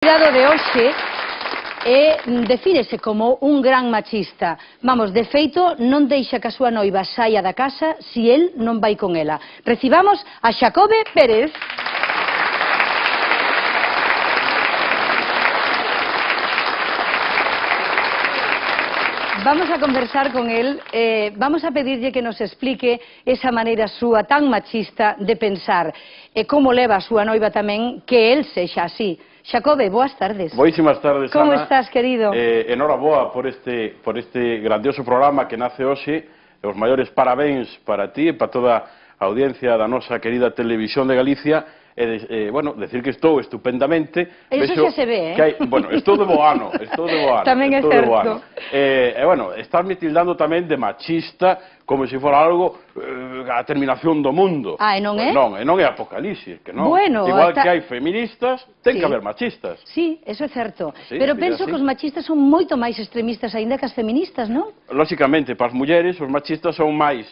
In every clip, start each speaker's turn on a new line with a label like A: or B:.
A: convidado de hoxe defínese como un gran machista. Vamos, de feito, non deixa que a súa noiva saia da casa si el non vai con ela. Recibamos a Xacobe Pérez. Vamos a conversar con él, vamos a pedirlle que nos explique esa maneira súa tan machista de pensar e como leva a súa noiva tamén que el sexa así. Xacobe, boas tardes.
B: Boísimas tardes,
A: Como
B: Ana.
A: estás, querido?
B: Enhoraboa por este grandioso programa que nace hoxe. Os maiores parabéns para ti e para toda a audiencia da nosa querida Televisión de Galicia. Bueno, decir que estou estupendamente.
A: Eso xa se ve,
B: Bueno, estou de bo ano,
A: Tamén é certo.
B: Bueno, estás-me tildando tamén de machista, como se fora algo a terminación do mundo.
A: Ah, e non é?
B: Non é apocalipsis, que non.
A: Bueno,
B: igual que hai feministas, ten que haber machistas.
A: Sí, eso é certo.
B: Sí,
A: pero penso que os machistas son moito máis extremistas aínda que as feministas, non?
B: Lóxicamente, para as mulleres, os machistas son máis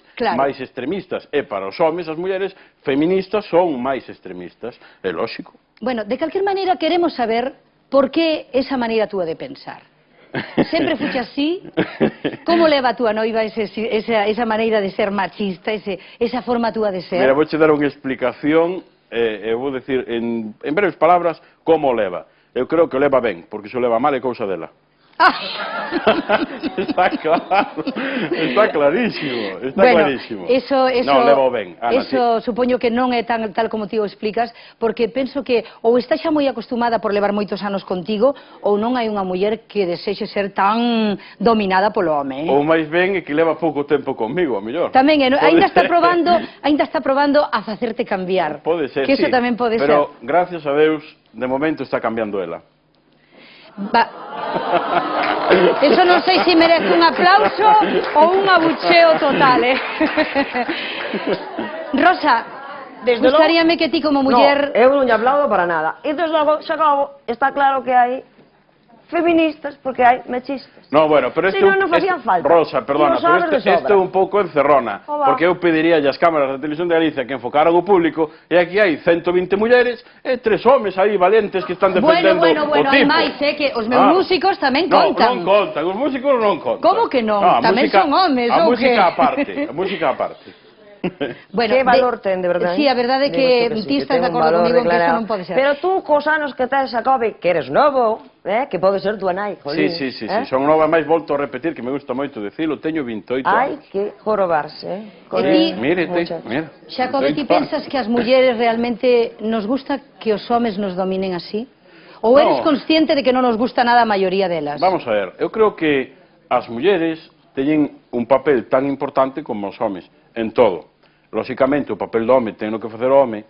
B: extremistas, e para os homes, as mulleres feministas son máis extremistas, é lóxico.
A: Bueno, de calquer maneira queremos saber por que esa maneira túa de pensar. Sempre fuche así? Como leva a túa noiva esa maneira de ser machista, esa forma túa de ser?
B: Mira, vouche dar unha explicación, eu vou dicir en breves palabras como leva. Eu creo que leva ben, porque se o leva mal é cousa dela. Está claro, está clarísimo, clarísimo. Non, levo ben, Ana,
A: eso supoño que non é tal como ti o explicas, porque penso que ou está xa moi acostumada por levar moitos anos contigo, ou non hai unha muller que desexe ser tan dominada polo home.
B: Ou máis ben é que leva pouco tempo conmigo, a mellor.
A: Tamén, ainda está probando a facerte cambiar.
B: Pode ser,
A: que eso tamén pode ser.
B: Pero, gracias a Deus, de momento está cambiando ela.
A: Eso non sei se merece un aplauso ou un abucheo total, Rosa, gustaríame que ti como muller...
C: No, eu non lle aplaudo para nada. E desde logo, Xacobo, está claro que hai feministas porque hai machistas.
B: No, bueno, pero isto...
C: non facían falta.
B: Rosa, perdona, pero isto é un pouco encerrona, porque eu pediría as cámaras da Televisión de Galicia que enfocaran o público, e aquí hai 120 mulleres e 3 homes aí valentes que están defendendo o tipo.
A: Hai máis, que os meus músicos tamén contan.
B: Non contan, os músicos non contan.
A: Como que non? Tamén son homes,
B: ou que? A música aparte.
C: Bueno, que valor ten, de verdade?
A: Sí, a verdade é que ti estás de acordo comigo que eso non pode ser.
C: Pero tú, cos anos que tes, Xacobe, que eres novo, que pode ser túa nai, jolín.
B: Sí, son nova, máis volto a repetir, que me gusta moito dicilo, teño 28 anos.
C: Hai que jorobarse,
B: Mira.
A: Xacobe, ti pensas que as mulleres realmente nos gusta que os homes nos dominen así? Ou eres consciente de que non nos gusta nada a maioría delas?
B: Vamos a ver, eu creo que as mulleres teñen un papel tan importante como os homes, en todo. Lóxicamente, o papel do home ten no que facer o home,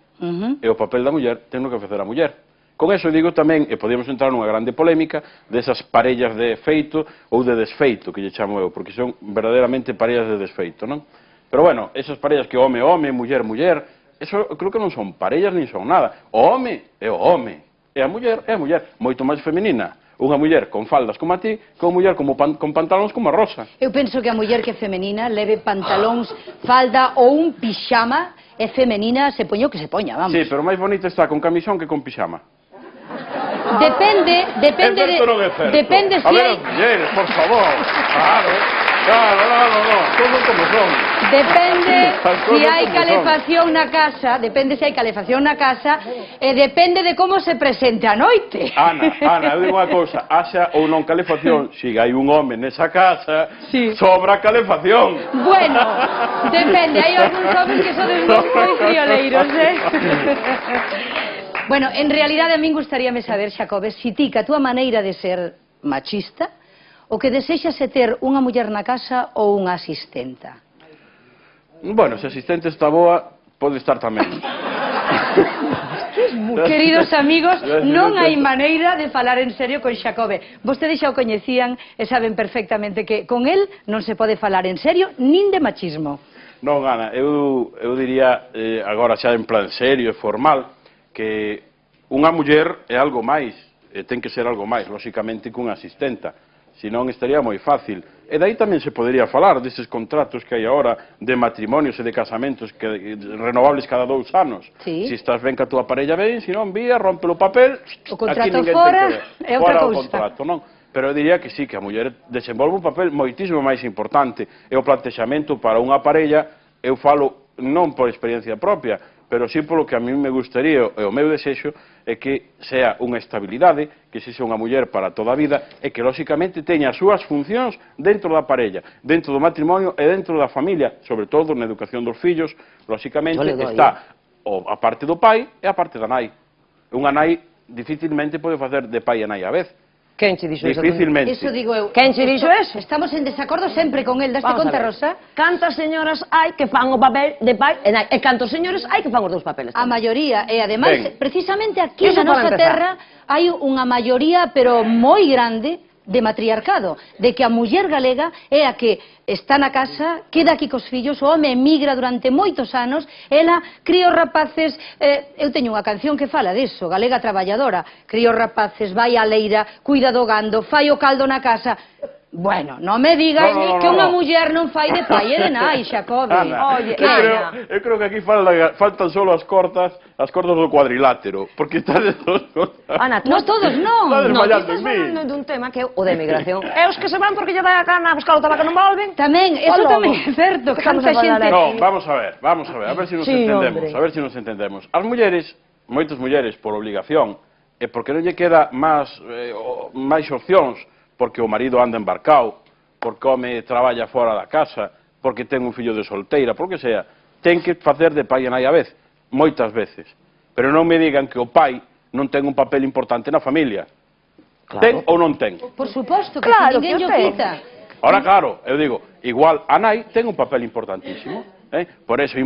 B: e o papel da muller ten no que facer a muller. Con eso digo tamén, e podíamos entrar nunha grande polémica, desas parellas de feito ou de desfeito, que lle chamo eu, porque son verdadeiramente parellas de desfeito, non? Pero bueno, esas parellas que home, muller, eso creo que non son parellas nin son nada. O home é o home, e a muller é a muller, moito máis femenina. Unha muller con faldas como a ti, que unha muller con pantalóns como a Rosa.
A: Eu penso que a muller que é femenina leve pantalóns, falda ou un pixama, é femenina, se poño que se poña, vamos.
B: Sí, pero máis bonita está con camisón que con pixama.
A: Depende
B: se hai... A ver, as mulleres, por favor. Claro, todo como son.
A: Depende se hai calefacción na casa, e depende de como se presente a noite.
B: Ana, eu digo unha cousa, haxa ou non calefacción, se hai un home nesa casa, sobra calefacción.
A: Bueno, depende, hai algúns homes que son moi frioleiros, Bueno, en realidade a min gustaríame saber, Xacobe, se ti, que a túa maneira de ser machista, o que desexas é ter unha muller na casa ou unha asistenta?
B: Bueno, se a asistente está boa, pode estar tamén.
A: Queridos amigos, non hai maneira de falar en serio con Xacobe. Vostedes xa o coñecían e saben perfectamente que con el non se pode falar en serio nin de machismo.
B: Non, Ana, eu diría, agora xa en plan serio e formal, que unha muller é algo máis, ten que ser algo máis, lóxicamente, que unha asistenta. Senón estaría moi fácil. E dai tamén se podería falar deses contratos que hai agora de matrimonios e de casamentos renovables cada 2 anos.
A: Sí.
B: Se estás ben ca túa parella ben, se non vía, rompe o papel,
A: O contrato
B: aquí ninguén
A: fora
B: ten que ver.
A: é outra
B: Fora o
A: cousa.
B: contrato, non? Pero eu diría que sí, que a muller desenvolve un papel moitísimo máis importante. E o plantexamento para unha parella, eu falo non por experiencia propia, pero sí polo que a mí me gustaría, e o meu desexo, é que sea unha estabilidade, que sexa unha muller para toda a vida, e que, lóxicamente, teña as súas funcións dentro da parella, dentro do matrimonio e dentro da familia, sobre todo na educación dos fillos, lóxicamente, está a parte do pai e a parte da nai. Unha nai dificilmente pode facer de pai e nai á vez.
C: Quen che dixo eso?
B: Dificilmente.
A: Eso digo eu.
C: Quen che dixo eso?
A: Estamos en desacordo sempre con el. Daste
C: Vamos
A: conta,
C: a ver.
A: Rosa?
C: Cantas señoras hai que fan o papel de pai e nai? E cantos señores hai que fan os dous papeles?
A: A maioría, e ademais,
B: Ben.
A: precisamente aquí
C: Iso
A: na nosa
C: para empezar.
A: terra hai unha maioría, pero moi grande, de matriarcado, de que a muller galega é a que está na casa, queda aquí cos fillos, o home emigra durante moitos anos, ela cría os rapaces, eu teño unha canción que fala disso, galega traballadora, cría os rapaces, vai á leira, cuida do gando, fai o caldo na casa. Bueno, non me digas que unha muller non fai de pai e de nai, Xacobi.
B: Ana,
C: Oye,
B: eu creo que aquí faltan solo as cortas do cuadrilátero, porque está de todos.
C: Ana,
A: No todos, non.
B: Estades
C: No,
B: fallando
C: ti estás
B: en mí.
C: falando dun tema que é o de emigración. É os que se van porque lle dá a gana a buscar o tabaco non volven.
A: Tamén, eso
C: logo.
A: tamén é certo,
C: Estamos
A: canta
C: a falar
A: xente.
C: aquí.
B: No, vamos a ver se nos
C: Sí,
B: entendemos,
C: hombre.
B: a ver se nos entendemos. As mulleres, moitas mulleres por obligación, e porque non lle queda máis opcións, porque o marido anda embarcado, porque o home traballa fora da casa, porque ten un fillo de solteira, por que sea, ten que facer de pai e nai a vez, moitas veces. Pero non me digan que o pai non ten un papel importante na familia.
C: Claro.
B: Ten ou non ten?
A: Por suposto, que
C: Claro,
A: ninguén
C: que o
A: lle
C: ten.
A: quita.
B: Ahora, claro, eu digo, igual a nai ten un papel importantísimo. Por eso é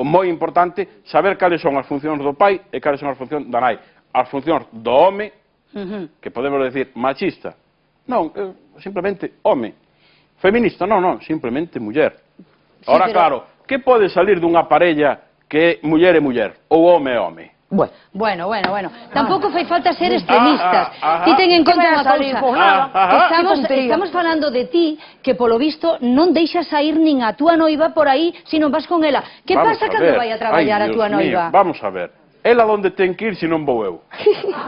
B: moi importante saber cales son as funcións do pai e cales son as funcións da nai. As funcións do home, que podemos decir machista, non, simplemente home. Feminista, non, simplemente muller. Ahora,
A: pero-
B: claro, que pode salir dunha parella que é muller e muller, ou home e home?
C: Bueno,
A: Bueno. Tampouco fai falta ser extremistas.
B: Ajá.
A: Ti ten en conta
C: Que vai
A: unha
C: a salir
A: cousa.
C: por nada.
A: Estamos falando de ti, que polo visto non deixas sair nin a túa noiva por aí se non vas con ela. Que
B: Vamos
A: pasa
B: a
A: cando
B: ver.
A: vai a traballar
B: Ai,
A: a túa
B: Dios mío,
A: noiva?
B: Vamos a ver. Ela onde ten que ir se non vou eu?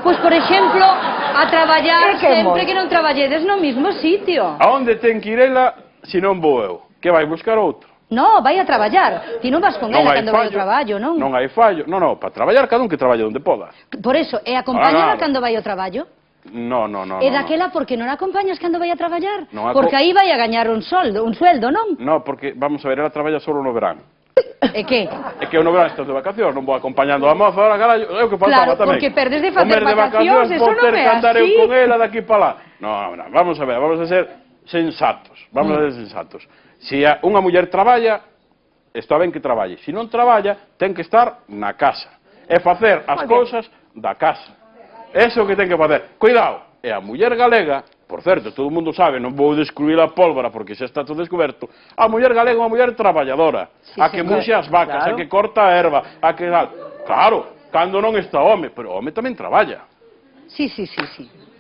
A: Pois, por exemplo, a traballar
C: É que
A: sempre
C: moi.
A: que non traballedes no mismo sitio.
B: A onde ten que ir ela se non vou eu? Que vai buscar outro?
A: No, vai a traballar. Ti non vas con ela cando vai ao traballo, non?
B: Non hai fallo. Non, para traballar cada un que traballe onde poda.
A: Por eso, e acompañala
B: Claro.
A: cando vai ao traballo?
B: No.
A: E daquela, por que non a acompañas cando vai a traballar?
B: Non a
A: Porque aí vai a gañar un sueldo, non?
B: No, porque, vamos a ver, ela traballa solo no verán.
A: E que?
B: É que eu no verán estou de vacacións, non vou acompañando a moza, ahora, carallo, é o que faltaba
A: Claro,
B: tamén.
A: porque perdes de facer
B: Comer de
A: vacacións, eso
B: vou
A: non
B: ter
A: é
B: que andar eu
A: así.
B: con ela daqui para lá. No, vamos a ver, vamos a ser sensatos, Se unha muller traballa, está ben que traballe. Se non traballa, ten que estar na casa. E facer as cousas da casa. Eso é o que ten que facer. Cuidado, e a muller galega, por certo, todo o mundo sabe, non vou descubrir a pólvora porque xa está todo descoberto, a muller galega é unha muller traballadora,
A: Sí,
B: a que
A: señor.
B: muxe as vacas,
C: Claro.
B: a que corta a erva, a que tal. Claro, cando non está o home, pero o home tamén traballa.
A: Sí.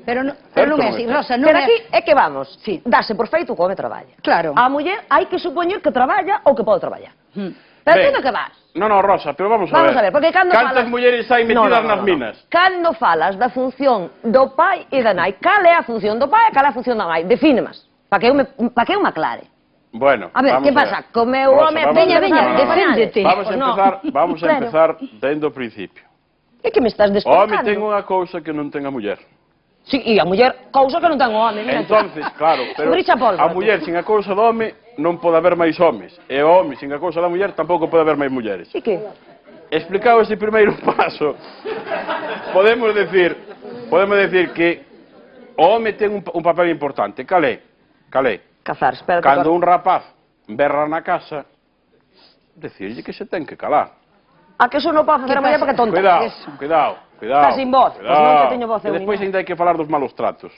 A: Pero non
B: Certo,
A: é
B: non
A: así,
B: é?
A: Rosa, non
C: Pero
A: é...
C: aquí é que vamos.
A: Sí.
C: Dase por feito que o home traballa.
A: Claro.
C: A muller hai que supoñer que traballa ou que pode traballar. Pero
B: Ben,
C: ti do que vas?
B: No, Rosa, pero vamos a
C: Vamos a ver, porque cando
B: cantas
C: falas...
B: mulleres hai metidas nas minas?
C: Cando falas da función do pai e da nai, cal é a función do pai e cal é a función da nai? Defínemas, para que eu me aclare.
B: Bueno,
C: A ver,
B: vamos
C: que pasa? Come o
B: Rosa,
C: home...
B: vamos
A: Veña,
B: a-
A: veña,
B: no, no, no.
A: deféndete.
B: Vamos a empezar dende o principio.
C: É que me estás
B: O home
C: descolocando.
B: ten unha cousa que non ten a muller.
C: Sí, e a muller, cousa que non ten o home. Mira.
B: Entonces, claro, pero
C: Bricha pólvora,
B: a muller sin a cousa do home non pode haber máis homes. E o home sin a cousa da muller tampouco pode haber máis mulleres.
C: E que?
B: Explicado ese primeiro paso, podemos decir que o home ten un papel importante. Cal é?
C: Cazar, espera.
B: Cando un rapaz berra na casa, decirlle que se ten que calar.
C: A que eso non pode facer a muller porque é tonta.
B: Cuidado.
C: Está sin voz, pois non te teño voz eu,
B: E despois
C: niña.
B: ainda hai que falar dos malos tratos.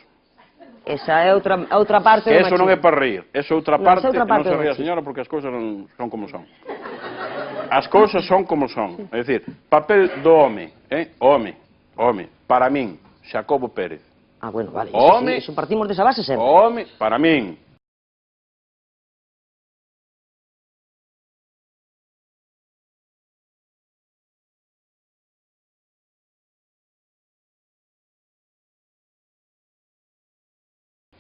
C: Esa é outra parte
B: Que
C: do
B: eso non é
C: machismo.
B: para rir, eso é outra
C: Non,
B: parte,
C: esa é outra
B: e non
C: parte
B: se
C: do
B: ría a
C: machismo.
B: señora porque as cousas non son como son. As cousas son como son, é dicir, papel do home, home, para min, Xacobo Pérez.
C: Ah, bueno, vale.
B: Home.
C: Iso partimos desa base sempre.
B: O home, para min,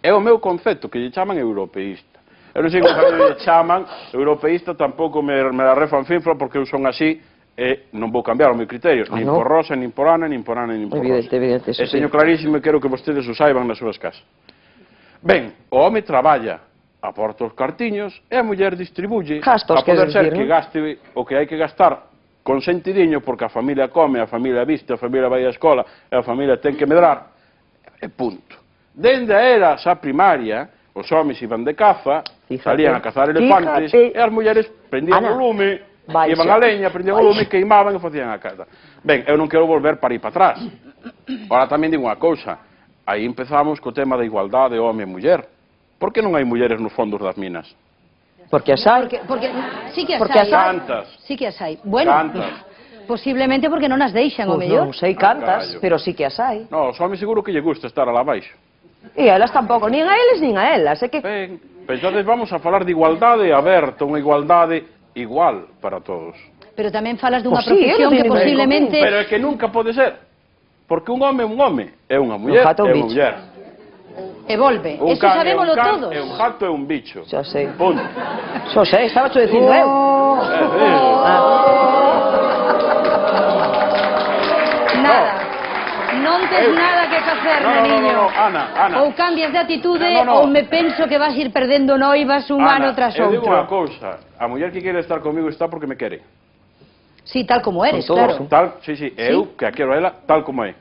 B: É o meu concepto, que lle chaman europeísta. Eu non sei como lle chaman europeísta, tampouco me la refan finfla, porque eu son así, e non vou cambiar o meu criterio, nin por Rosa, nin por Ana, nin por Ana, nin por Rosa.
C: Evidente,
B: E teño clarísimo e quero que vostedes o saiban nas súas casas. Ben, o home traballa, aporta os cartiños, e a muller distribuye,
C: Gastos,
B: a poder ser
C: queres dicir,
B: que gaste o que hai que gastar con sentidiño, porque a familia come, a familia viste, a familia vai á escola, e a familia ten que medrar, e punto. Dende a era xa primaria, os homes iban de caza, salían a cazar elefantes, e as mulleres prendían o lume, iban a leña, prendían o lume, queimaban e facían a casa. Ben, eu non quero volver para ir para atrás. Ahora tamén digo unha cousa, aí empezamos co tema da igualdade home e muller. Por que non hai mulleres nos fondos das minas?
C: Porque as hai.
A: Porque sí que as
C: Porque
A: hai.
C: as hai.
B: Cantas.
A: Sí que as hai. Bueno,
B: Cantas.
A: posiblemente porque non as deixan, o
C: Pois
A: mellor.
C: non sei cantas,
B: Carallo.
C: pero sí que as hai.
B: No, os homes seguro que lle gusta estar alá abaixo.
C: E elas tampouco, nin a eles nin a elas, é que...
B: Ben, entonces vamos a falar de igualdade aberta, unha igualdade igual para todos.
A: Pero tamén falas dunha
C: Pois sí,
A: profesión
C: eu non
A: que
C: teño
A: posiblemente...
B: Pero é que nunca pode ser. Porque un home é un home, é unha muller,
C: gato é un
B: é unha
C: bicho.
B: muller.
A: Evolve.
B: Un
A: Eso
B: can é
A: sabémolo
B: un can,
A: todos.
B: e un gato é un bicho.
C: Xa sei.
B: Punto.
C: Xo sei, estaba xo dicindo eu.
A: Nada. Non tes nada que facer, neniño.
B: Ana.
A: Ou cambias de atitude,
B: No.
A: ou me penso que vas ir perdendo noivas un ano tras
B: eu digo unha
A: outro.
B: cousa, a muller que quere estar comigo está porque me quere.
A: Sí, tal como eres,
C: Con todo.
A: claro.
B: Tal, sí, eu que a quero a ela tal como é.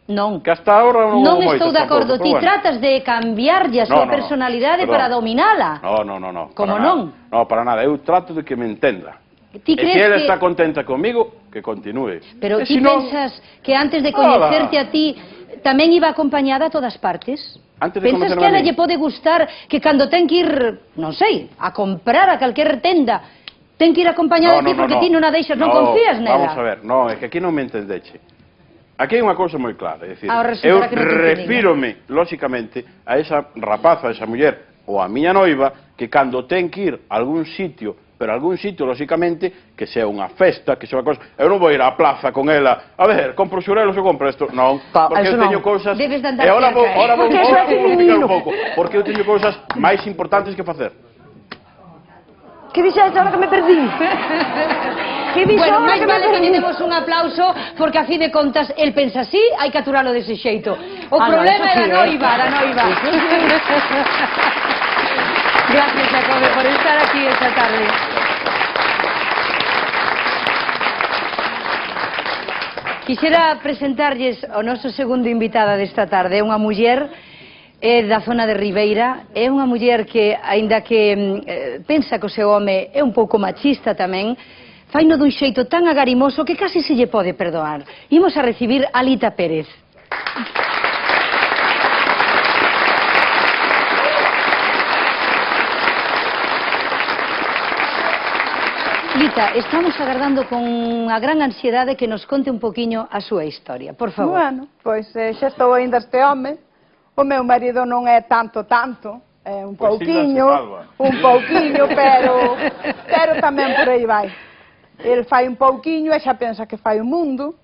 A: Non.
B: Que hasta ahora non
A: Non
B: houve
A: estou
B: moitas
A: de acordo.
B: tampouco,
A: Ti
B: pero bueno.
A: tratas de cambiarlle a súa
B: No.
A: personalidade
B: Perdón.
A: para dominala.
B: No.
A: Como
B: para
A: non?
B: nada. No, para nada. Eu trato de que me entenda.
A: Ti
B: E
A: crees
B: se ela
A: que...
B: está contenta comigo, que continúe.
A: Pero
B: E
A: ti
B: se non,
A: pensas que antes de coñecerte a ti tamén iba acompañada a todas partes?
B: Antes de
A: Pensas
B: conocerme
A: que
B: a
A: a ela
B: mí?
A: lle pode gustar que cando ten que ir, non sei, a comprar a calquer tenda, ten que ir acompañada a ti porque ti non a deixas, non confías nela?
B: Vamos a ver, no, é que aquí non me entendeche. Aquí hai unha cousa moi clara, é dicir,
A: Ahora
B: eu
A: resulta que non te entendí,
B: refírome, lóxicamente, a esa rapaza, a esa muller, ou a miña noiva, que cando ten que ir a algún sitio, pero a algún sitio, lóxicamente, que sea unha festa, que sea unha cosa... Eu non vou ir á plaza con ela, a ver, compro xurelos ou compro isto, non, porque eu teño cousas...
A: Debes de andar
B: E ahora vou,
A: cerca,
B: ahora vou,
C: Porque eso é feminino.
B: un pouco, porque eu teño cousas máis importantes que facer.
C: Que dixeste ahora que me perdí? Que dixo
A: Bueno,
C: ahora
A: máis
C: que me
A: vale que
C: perdí?
A: lle demos un aplauso porque a fin de contas el pensa así, hai que aturalo dese xeito. O
C: Ah, no,
A: problema
C: eso
A: é
C: sí,
A: da noiva, da noiva. Gracias, Jacobe, por estar aquí esta tarde. Quixera presentarlles o noso segundo invitada desta tarde, unha muller da zona de Ribeira, é unha muller que, aínda que pensa que o seu home é un pouco machista tamén, faino dun xeito tan agarimoso que casi se lle pode perdoar. Imos a recibir a Lita Pérez. Lita, estamos agardando con a gran ansiedade que nos conte un poquiño a súa historia, por favor.
D: Bueno, pois xa estou ainda este home. O meu marido non é tanto, é un
B: Pois
D: pouquiño, pero tamén por aí vai. El fai un pouquiño e xa pensa que fai o mundo.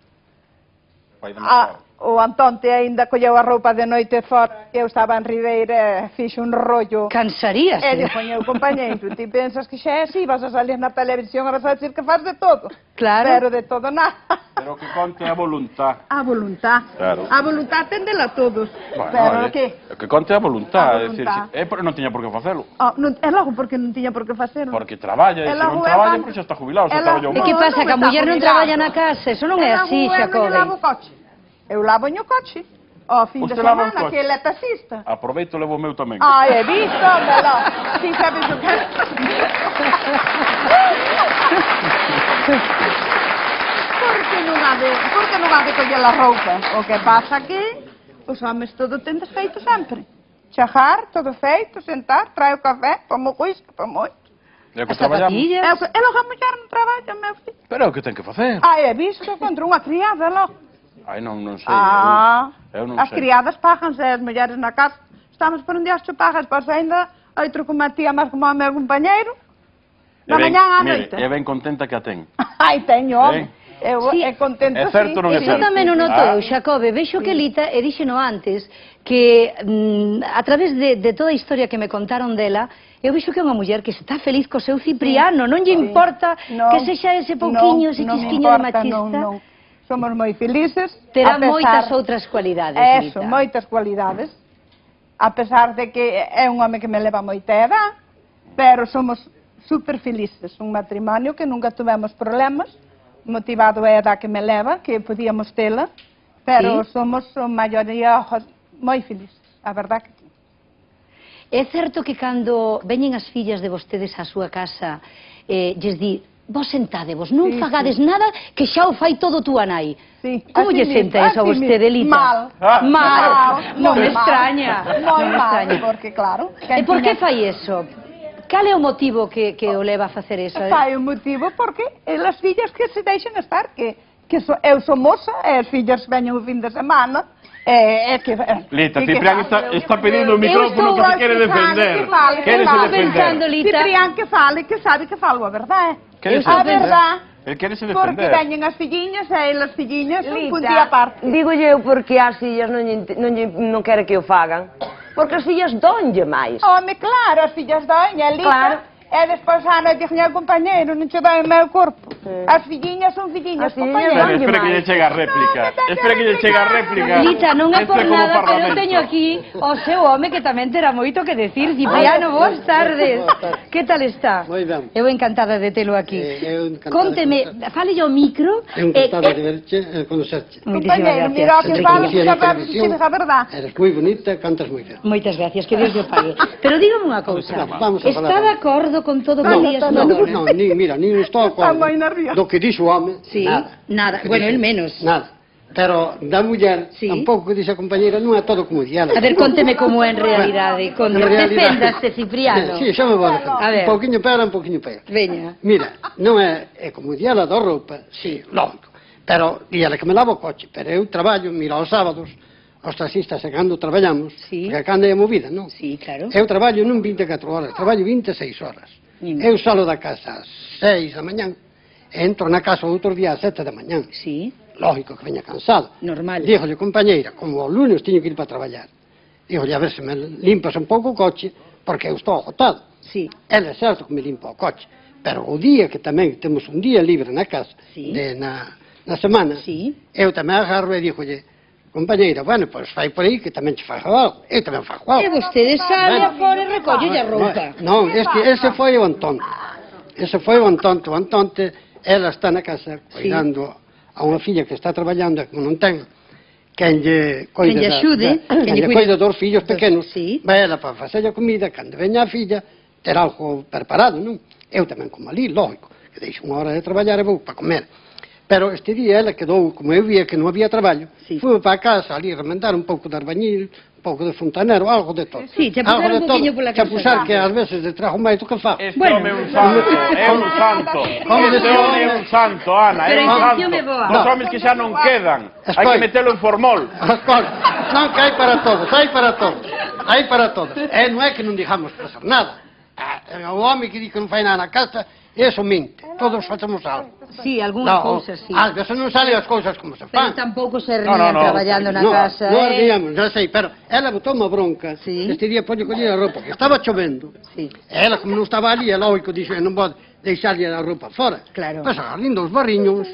D: O Antonte aínda colleu a roupa de noite fora, eu estaba en Ribeira e fixe un rollo.
A: Cansaríase.
D: E dixo, meu compañeiro, ti pensas que xa é así, vas a salir na televisión e vas a decir que faz de todo.
A: Claro.
D: Pero de todo nada.
B: Pero que conte a voluntad.
D: A voluntad.
B: Claro.
D: A voluntad tendela todos.
B: Bueno,
D: Pero que?
B: Que conte a voluntad,
D: A
B: é dicir,
D: voluntad.
B: porque non tiña por que facelo.
D: Oh, non, é logo porque non tiña por que facelo.
B: Porque traballa, e se non traballa, pois xa está jubilado, xa traballou
A: E que
B: máis.
A: pasa, que a muller non traballa na casa? Eso non é así,
D: Eu
A: Xacobe.
D: lavo o coche. Eu lavo o coche. O fin de
B: Usted lava os
D: semana,
B: coches?
D: que ele é taxista.
B: Aproveito e levo o meu tamén.
D: Ai, he visto, velo. Si sabes o que... Porque non ha de coller a roupa. O que pasa que os homes todo tendes feito sempre. Chajar, todo feito, sentar, trae o café, pomo whisky, pomo...
B: É o que
A: As
B: traballamos.
A: zapatillas.
D: E logo a muller non traballa, meu fillo.
B: Pero é o que ten que facer.
D: Ai, he visto contra unha criada, logo.
B: Ai, non sei. Eu non
D: As
B: sei.
D: criadas paganse, as mulleres na casa. Estamos por un día te pagas, pois ainda outro como a tía, máis como o meu compañeiro.
B: E
D: Na
B: ben-
D: mañá á
B: mire,
D: noite.
B: é ben contenta que a ten.
D: Ai, teño, home. Eu
A: Sí.
D: é contento,
B: É certo ou non é
A: Eso
B: certo?
A: tamén o noto
B: Ah.
A: eu, Xacobe. Vexo que Lita, e díxeno antes, que a través de toda a historia que me contaron dela, eu vexo que é unha muller que está feliz co seu Cipriano, non lle importa que sexa ese pouquiño, ese quisquiño de machista.
D: Non. Somos moi felices.
A: Terá moitas outras cualidades,
D: Eso,
A: Lita.
D: moitas cualidades. A pesar de que é un home que me leva moita edad, pero somos super felices. Un matrimonio que nunca tivemos problemas, motivado é a edad que me leva, que podíamos tela, pero somos a maioría moi felices, a verdad que sí.
A: É certo que cando veñen as fillas de vostedes á súa casa, lles di, vos sentádevos, non fagades nada, que xa o fai todo túa nai. Como lle senta eso a vostede, Lita?
D: Mal.
A: Non me extraña.
D: Moi mal, porque claro...
A: E por que fai eso? Cal é o motivo que o leva a facer eso?
D: Fai o motivo porque as fillas que se deixen estar, que eu sou moza, e as fillas veñen o fin de semana,
B: Lita, Ciprián está pedindo o micrófono que se quere defender. Quérese defender.
D: Ciprián que fale, que sabe que falo a verdade.
B: A
D: verdade.
B: El quérese
D: Porque
B: defender.
D: veñen as filliñas e as filliñas un puntía aparte.
C: Digo eu porque as fillas non quere que o fagan. Porque as fillas donlle máis.
D: Home, claro, as fillas doña, Lita.
C: Claro.
D: E despois Ana dixen ao compañeiro, non che doi o meu corpo. As filliñas son filliñas, compañeiro.
B: Espera que lle chega a réplica. Espera que lle chega a réplica.
A: Lita, non é por nada, pero eu teño aquí o seu home que tamén terá moito que decir. Cipriano, boas tardes. Que tal está?
E: Moi ben.
A: Eu encantada de telo aquí.
E: Eu encantado.
A: Conteme, fale ao micro.
E: Encantado de verche, conocerte.
D: Compañeiro, mira o que falo, que sabemos que é a verdade.
E: Eres moi bonita, cantas moi ben.
A: Moitas gracias, que Dios lle pague. Pero dígame unha cousa,
E: Vamos a falar.
A: está de acordo con todo o que di a súa dona?
E: Non, mira, nin estou a
D: Está moi
E: acordo
D: nervioso.
E: do que dixo o home,
A: Sí, nada.
E: Que
A: Bueno,
E: dixo?
A: el menos.
E: Nada. Pero da muller,
A: Sí.
E: tampouco que dixe a compañeira, non é todo como di ela.
A: A ver, conteme como é en realidade. Deféndase, Cipriano.
E: Sí, xa me vou a
A: A ver.
E: defender. Un pouquiño pera, un pouquiño pera.
A: Veña.
E: Mira, non é como di ela da roupa, sí, lógico. Pero di ela que me lavo o coche, pero eu traballo, mira, os sábados, os taxistas, e cando traballamos,
A: Sí.
E: porque cando é movida, non?
A: Sí, claro.
E: Eu traballo non 24 horas, traballo 26 horas. Eu salo da casa ás 6 da mañán, e entro na casa outro día ás 7 da mañán.
A: Sí,
E: Lógico que veña cansado.
A: normal.
E: Dígolle, compañeira, como o lunes teño que ir para traballar, dígolle, a ver se me limpas un pouco o coche, porque eu estou agotado.
A: Sí,
E: Ela é certo que me limpa o coche, pero o día que tamén temos un día libre na casa,
A: Sí.
E: na semana,
A: sí.
E: eu tamén agarro e dígolle, compañeira, bueno, pois fai por aí que tamén te fago algo, eu tamén fago algo.
A: E vostede sale afora e recolle a roupa.
E: Non, ese foi o Antonte. Ese foi o Antonte. O Antonte, ela está na casa cuidando a unha filla que está traballando, e como non ten quen lle coide,
A: Quen lle axude,
E: quen lle coide dos fillos pequenos,
A: Sí.
E: vai ela para facer a comida, cando veña a filla, ter algo preparado, non? Eu tamén como ali, lógico, que deixo unha hora de traballar e vou para comer. Pero este día ela quedou, como eu vía que non había traballo, fui para a casa ali remendar un pouco de albañil, un pouco de fontanero, algo de todo.
A: Sí, che pusar un poquinho pola casa.
E: Che pusar que ás veces de trajo máis do que fago.
B: Este home é un santo, é un santo. Este home é un santo, Ana, é
A: Pero
B: un
A: a intención é
B: santo.
A: boa.
B: Os homes que xa non quedan, hai que metelo en formol.
E: Non, que hai para todos, hai para todos. Hai para todos. E non é que non dejamos facer nada. O home que di que non fai nada na casa, eso mente. Todos facemos algo.
A: Sí, algunha cousa, sí.
E: Ás veces non salen as cousas como se
A: Pero
E: fan.
A: tampouco se rían traballando na casa,
E: Non ríamos, já sei, pero ela botou unha bronca.
A: Sí.
E: Este día poño coller a roupa, que estaba chovendo.
A: Sí.
E: E ela, como non estaba ali, é lógico, dixo, non pode deixarlle a roupa fora.
A: Claro.
E: Pois agarrindo os barriños,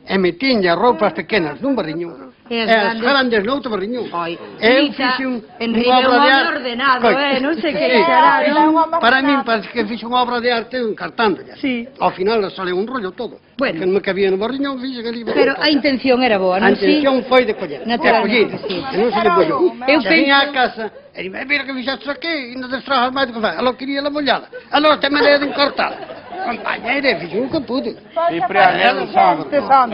E: e metinlle as roupas pequenas nun barriño,
A: E
E: as grandes noutro barriño.
A: Ai,
E: Eu
A: Lita,
E: fixe
A: Enrique é un home ordenado, non sei que será, non?
E: Para min, parece que fixe unha obra de arte encartándolle.
A: Sí.
E: Ao final sale un rollo todo.
A: Bueno.
E: Que non me cabía no barriñón, fixe que ali...
A: Pero a intención era boa,
E: A
A: non? Sí.
E: intención foi de coller.
A: Naturalmente,
E: De
A: sí.
E: coller. E non se lle collou.
A: Eu
E: Se viña a
A: penso-
E: casa, e dime, mira que fixaste aquí, e non destrajas máis do que faz. Alo quería la mollada. Alo te me de encartar. Compañeira, fixe o que pude.
B: Cipriano é un santo.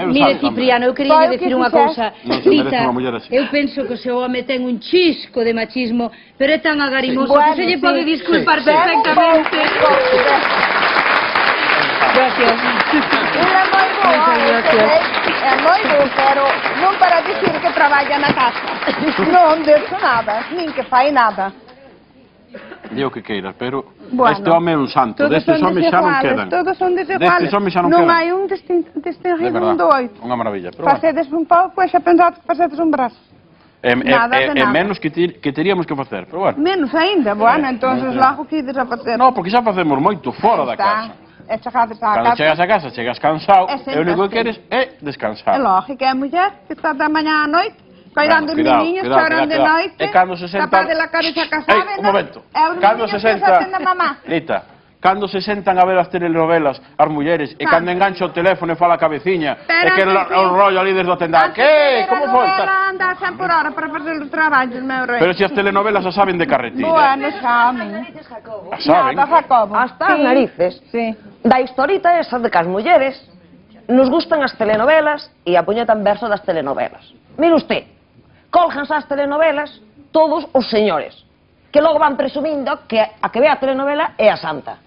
A: Mire, Cipriano, eu quería dicir unha cousa.
B: Non se merece
A: Lita,
B: unha muller así.
A: eu penso que o seu home ten un chisco de machismo, pero é tan agarimoso
D: Bueno,
A: que se lle
D: sí.
A: pode disculpar
E: Sí, sí.
A: perfectamente. Gracias.
D: Ela é moi boa,
A: Moitas gracias.
D: é moi boa, pero non para dicir que traballa na casa. Non dixo nada, nin que fai nada.
B: Di o que queiras, pero
D: Bueno,
B: este home é un santo.
D: Todos
B: Destes
D: son
B: homes xa non
D: desiguales,
B: quedan.
D: todos son desiguales.
B: Destes homes xa non
D: Non
B: quedan.
D: hai un
B: De
D: distinguido
B: verdade,
D: do oito.
B: unha maravilla. Pero bueno.
D: Facedes un pouco e xa pensado que facedes un brazo. Nada de nada.
B: menos que teríamos que facer, pero bueno.
D: Menos ainda, bueno, entonces logo que ides a facer.
B: No, porque xa facemos moito fora da casa.
D: E chegades á
B: Cando
D: casa.
B: chegas a casa, chegas cansado,
D: É
B: e
D: sempre
B: o único que
D: así.
B: queres é descansar.
D: É lógico, é a muller que está da mañá á noite, coidando os
B: Cuidado,
D: niños,
B: cuidado,
D: choran de
B: cuidado.
D: noite,
B: E cando se senta...
D: capaz de la cabeza casada,
B: Un momento.
D: e os
B: Cando
D: niños
B: se
D: que
B: senta...
D: facen a mamá.
B: Rita, cando se sentan a ver as telenovelas, as mulleres, e cando engancha o teléfono e fala a cabeciña, e que o rollo ali desde o tendal, que? Como foi?
D: Andar 100 por hora para fazer os traballos, meu rei.
B: Pero se as telenovelas as saben de carretilla.
D: Bueno, saben.
B: As saben.
D: Nada, Jacobo.
C: Hasta as narices.
D: Sí.
C: Da historita esa de que as mulleres nos gustan as telenovelas e a puñetan verso das telenovelas. Mire usted, colganse as telenovelas todos os señores, que logo van presumindo que a que ve a telenovela é a santa.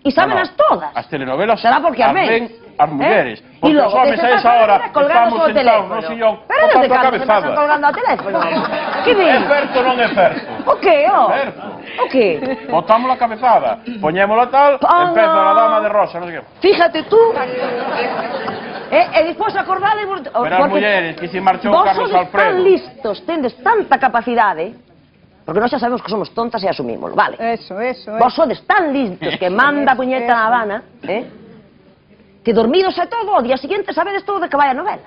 C: E sábenas todas.
B: As telenovelas
C: Será porque
B: as
C: amén.
B: ven as mulleres.
C: E
B: Porque
C: logo,
B: os homes a esa hora estamos sentados no sillón
C: Pero desde
B: botando a
C: cando se pasan
B: cabezada.
C: colgando ao teléfono? Que
B: É
C: ven?
B: certo ou non é certo?
C: O que, ó?
B: Certo.
C: O que?
B: Botamos a cabezada, poñémola tal,
C: Ah,
B: empeza
C: no.
B: la dama de rosa, non sei que.
C: Fíjate tú. E despois acordade...
B: Pero as mulleres, que se marchou
C: vos
B: Carlos
C: sodes tan
B: Alfredo.
C: listos, tendes tanta capacidade, porque nós xa sabemos que somos tontas e asumímoslo, vale?
D: Eso.
C: Vos sodes tan listos que manda a puñeta na Habana, que dormidos e todo, ao día seguinte sabedes todo de que vai a novela.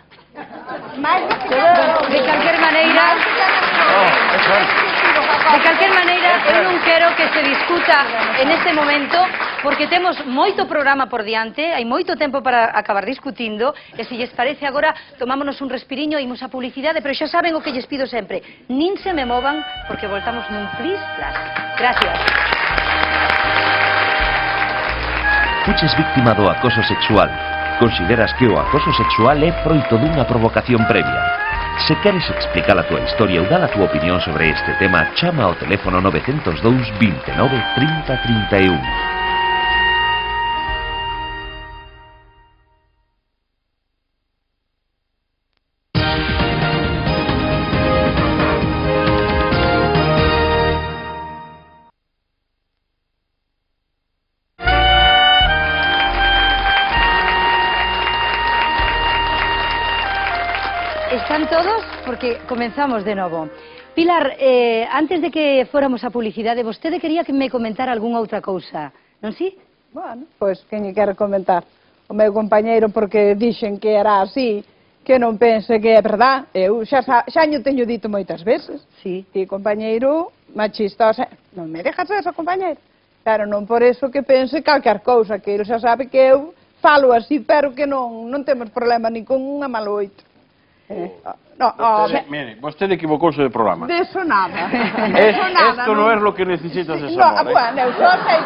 A: De calquer maneira, eu non quero que se discuta en este momento, porque temos moito programa por diante, hai moito tempo para acabar discutindo, e se lles parece agora, tomámonos un respiriño e imos a publicidade, pero xa saben o que lles pido sempre, nin se me movan, porque voltamos nun plis plas. Gracias.
F: Fuches víctima do acoso sexual. Consideras que o acoso sexual é froito dunha provocación previa. Se queres explicar a túa historia ou dar a túa opinión sobre este tema, chama ao teléfono 902 29 30 31.
A: ¿Están todos? Porque comenzamos de novo. Pilar, antes de que fóramos a publicidade, vostede quería que me comentara algunha outra cousa, non si?
D: Bueno, pois, quen lle quere comentar? O meu compañeiro, porque dixen que era así, que non pense que é verdad. Eu xa nho teño dito moitas veces.
A: Sí.
D: Ti, compañeiro, machista, o sea, non me dejas eso, compañeiro. Pero non por eso que pense calquer cousa, que ele xa sabe que eu falo así, pero que non temos problema ni con unha maloita.
B: Mire, vostede equivocouse de programa.
D: De eso nada. De eso nada.
B: Esto non é lo que necesitas esa
D: No,
B: amor,
D: bueno, eu só sei,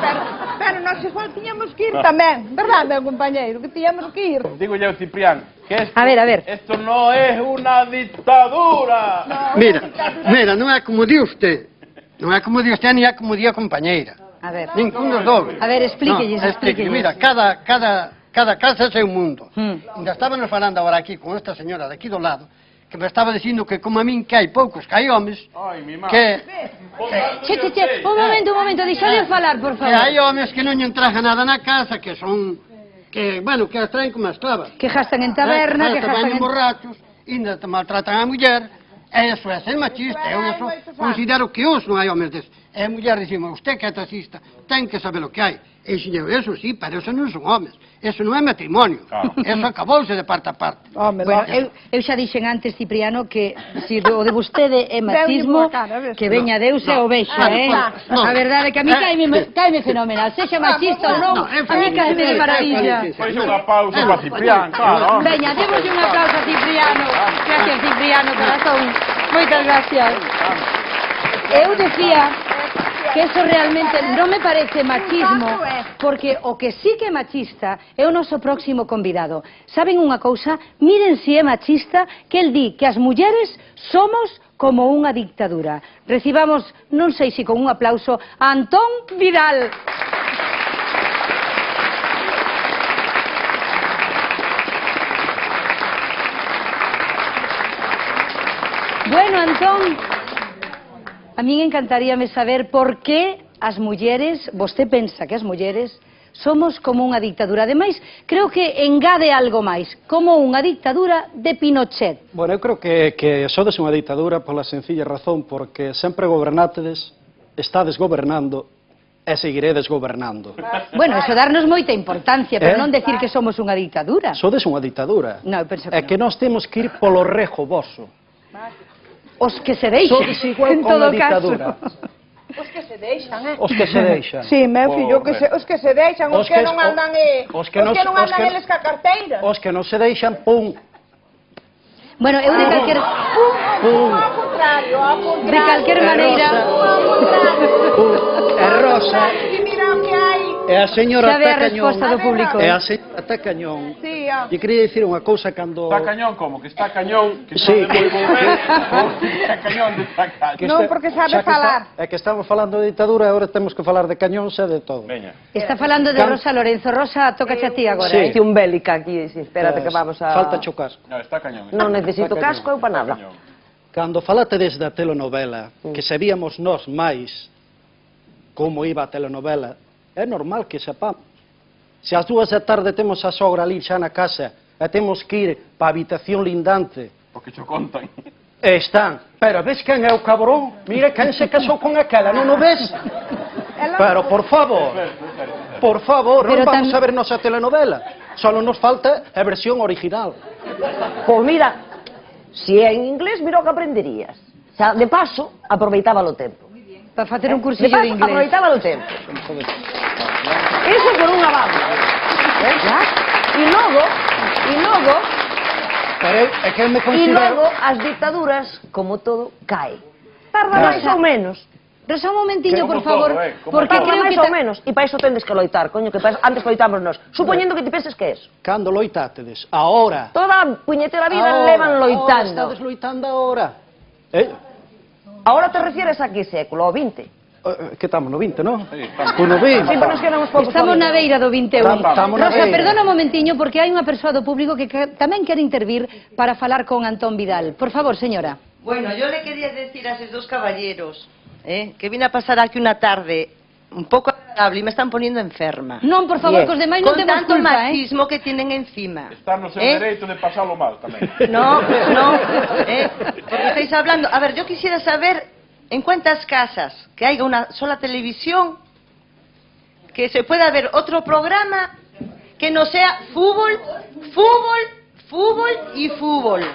D: pero nós igual tiñamos que ir tamén, verdad, meu compañeiro, que tiñamos que ir.
B: Digo yo, Ciprián, que esto,
A: A ver.
B: Esto no es una dictadura.
D: No,
E: Mira, non é como di usted. Non é como di usted, ni é como di a compañeira.
A: A ver.
E: Ningún dos dous.
A: A ver, explíquelles,
E: No,
A: explíquelles.
E: Mira, cada casa é un mundo.
A: Mm.
E: Ainda estábamos falando agora aquí con esta señora de aquí do lado, que me estaba dicindo que como a min que hai poucos, que hai homes,
B: Ai, mi má.
E: que
A: Un momento, deixade falar, por favor.
E: hai homes que non lle traja nada na casa, que son, que, bueno, que as traen como esclavas.
A: Que gastan en taberna, que gastan
E: en
A: en...
E: borrachos, ainda te maltratan a muller, e eso é ser machista, eu eso considero que os non hai homes deses. E a muller dicimos, usted que é taxista, ten que saber o que hai. E dixen, eso sí, pero eso non son homes, eso non é matrimonio,
B: Claro.
E: eso acabouse de parte a parte.
D: Home,
A: Bueno, eu xa dixen antes, Cipriano, que se o de vostede é machismo, que veña Deus e o vexa,
E: no.
A: A verdade é que a mí caime fenomenal, sexa machista ou non, a mí caime de maravilla.
B: Pois unha pausa para Ciprián, claro.
A: Veña, demos un aplauso a Cipriano. Gracias, Cipriano, corazón. Moitas gracias. Eu decía que eso realmente non me parece machismo, porque o que sí que é machista é o noso próximo convidado. Saben unha cousa? Miren se é machista que el di que as mulleres somos como unha dictadura. Recibamos, non sei se con un aplauso, a Antón Vidal. Bueno, Antón, a min encantaríame saber por que as mulleres, vostede pensa que as mulleres somos como unha dictadura. Ademais, creo que engade algo máis, como unha dictadura de Pinochet.
E: Bueno, eu creo que sodes unha ditadura pola sencilla razón porque sempre gobernátedes, estades gobernando e seguiredes gobernando.
A: Bueno, eso darnos moita importancia, pero non decir que somos unha dictadura.
E: Sodes unha ditadura.
A: No, eu penso
E: É que nós temos que ir polo rejo voso.
A: Os que se deixen,
E: Sodes igual
A: en
E: con
A: todo
E: a ditadura.
D: Os que se deixan,
E: Os que se deixan.
D: Sí, meu fillo, os que se deixan, os que non andan
E: os que non
D: andan eles ca carteira.
E: Os que non se deixan, pum.
A: Bueno, eu de calquer...
D: Ao contrario,
A: De calquer maneira...
E: É Rosa.
D: E mira o que hai.
E: É a señora
A: Xa ve a
E: Tacañón.
A: resposta do público.
E: É a señora Tacañón.
D: Sí, ó.
E: E quería dicir unha cousa cando...
B: Está cañón como? Que está cañón, que
E: Sí.
B: sabe moi volver, está cañón de sacar.
E: que
D: Non, porque sabe falar.
E: É que estamos falando de ditadura, agora temos que falar de cañóns e de todo.
B: Veña.
A: Está falando de Rosa Lorenzo. Rosa, tócache a ti agora,
E: Sí.
C: Hai un bélica aquí, sí, espérate que vamos a...
E: Falta chocas.
B: No, está cañón.
C: Non necesito
E: Está
C: casco eu para nada.
B: Cañón.
E: Cando falate desde a telenovela, que sabíamos nós máis como iba a telenovela, é normal que sepamos. Se ás 2 da tarde temos a sogra ali xa na casa e temos que ir pa habitación lindante,
B: Porque cho contan.
E: e están, pero ves quen é o cabrón? Mira quen se casou con aquela, non o ves? Pero por favor, non
A: Pero
E: vamos a ver nosa telenovela, só nos falta a versión original.
C: Pois mira, se é en inglés, mira o que aprenderías. Xa, de paso, aproveitaba o tempo.
A: Para facer un
C: De
A: cursillo
C: paso,
A: de inglés.
C: aproveitaba o tempo. Eso por unha banda. E logo,
E: Pero é que eu me
C: e
E: considero...
C: logo as dictaduras, como todo, cae. Tarda máis ou menos.
A: Rosa, un momentiño,
B: Como
A: por favor,
B: todo, como
A: porque
C: Tarda
A: creo
C: máis
A: que...
C: ou menos. E para iso tendes que loitar, coño, que antes loitamos nós. Supoñendo que te penses que é eso.
E: Cando loitátedes, ahora.
C: Toda a puñetera vida
E: Ahora,
C: levan
E: ahora
C: loitando.
E: estades loitando ahora.
C: Ahora te refieres a que século? Ao 20?
E: Que estamos no 20, non?
B: Sí, estamos.
E: Pues no 20.
C: Sí, pero nos quedamos poucos.
A: Estamos na beira do 21.
E: Estamos na
A: Rosa,
E: beira.
A: perdona un momentiño, porque hai unha persoa do público que tamén quere intervir para falar con Antón Vidal. Por favor, señora.
G: Bueno, yo le quería decir a esos dos caballeros que vine a pasar aquí una tarde un poco agradable y me están poniendo enferma.
A: Non, por favor, que os demais non
G: Con
A: temos
G: tanto
A: culpa,
G: machismo que tienen encima.
B: Está no seu dereito de pasalo mal tamén.
G: No, porque estáis hablando... A ver, yo quisiera saber en cuántas casas que haya una sola televisión que se pueda ver otro programa que no sea fútbol, fútbol, fútbol y fútbol.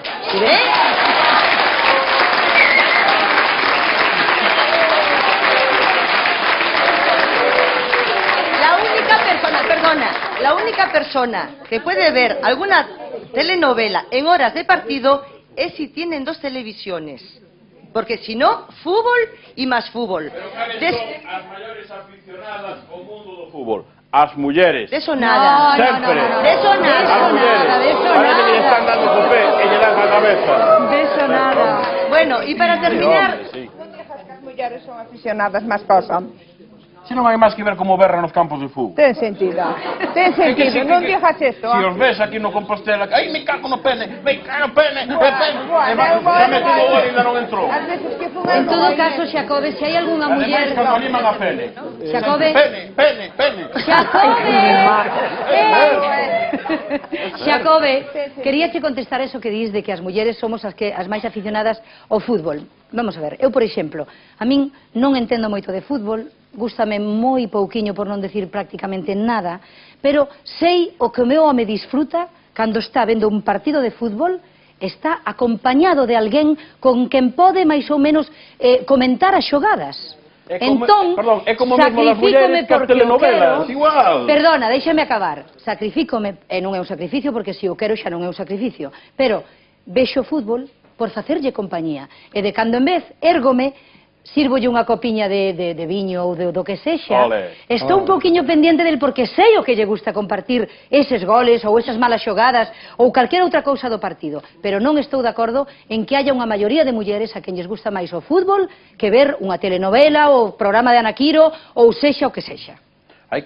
G: La única persona que puede ver alguna telenovela en horas de partido es si tienen dos televisiones. Porque si no, fútbol y más fútbol.
B: As maiores aficionadas ao mundo do fútbol. As mulleres.
G: De eso nada.
B: Sempre.
G: De eso nada.
B: As mulleres.
A: de eso
B: Parece que lle
A: nada.
B: están dando co pé e lle dan a cabeza.
A: De eso nada.
G: Bueno, y para terminar...
B: Sí.
D: As mulleres son aficionadas máis que os homes.
B: Si non hai máis que ver como berran nos campos de fútbol.
D: Ten sentido. Ten sentido. Non digas isto.
B: Si os ves aquí no Compostela, ai, me cago no pene, me cago no pene,
D: Bueno,
B: xa me tuvo o ainda non entrou.
D: As veces que fun
A: En todo caso, Xacobe, se hai algunha
B: Ademais,
A: muller...
B: cando animan a pene.
A: Xacobe...
B: Pene.
A: Xacobe, queríache contestar eso que dis de que as mulleres somos as máis aficionadas ao fútbol. Vamos a ver, eu, por exemplo, a min non entendo moito de fútbol, gústame moi pouquiño, por non decir prácticamente nada, pero sei o que o meu home disfruta cando está vendo un partido de fútbol, está acompañado de alguén con quen pode máis ou menos comentar as xogadas. Entón,
B: perdón, é como mesmo las mulleres que as telenovelas, igual.
A: Perdona, déxame acabar. Sacrifícome, e non é un sacrificio, porque se o quero xa non é un sacrificio, pero vexo fútbol por facerlle compañía. E de cando en vez, érgome, sirvolle unha copiña de viño ou do que sexa. Estou un pouquiño pendiente del porque sei o que lle gusta compartir eses goles ou esas malas xogadas ou calquera outra cousa do partido. Pero non estou de acordo en que haya unha maioría de mulleres a quen lles gusta máis o fútbol que ver unha telenovela ou programa de Ana Quiro ou sexa o que sexa.
B: Hai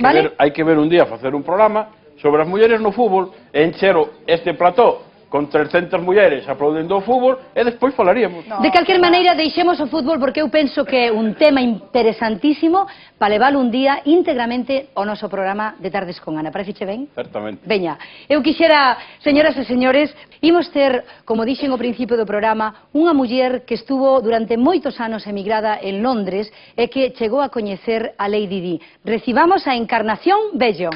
B: que ver un día facer un programa sobre as mulleres no fútbol e encher este plató con 300 mulleres aplaudendo o fútbol e despois falaríamos.
A: De calquer maneira, deixemos o fútbol porque eu penso que é un tema interesantísimo para levar un día íntegramente ao noso programa de Tardes con Ana. Pareceche ben?
B: Certamente.
A: Veña, eu quixera, señoras e señores, imos ter, como dixen ao principio do programa, unha muller que estuvo durante moitos anos emigrada en Londres e que chegou a coñecer a Lady Di. Recibamos a Encarnación Bello.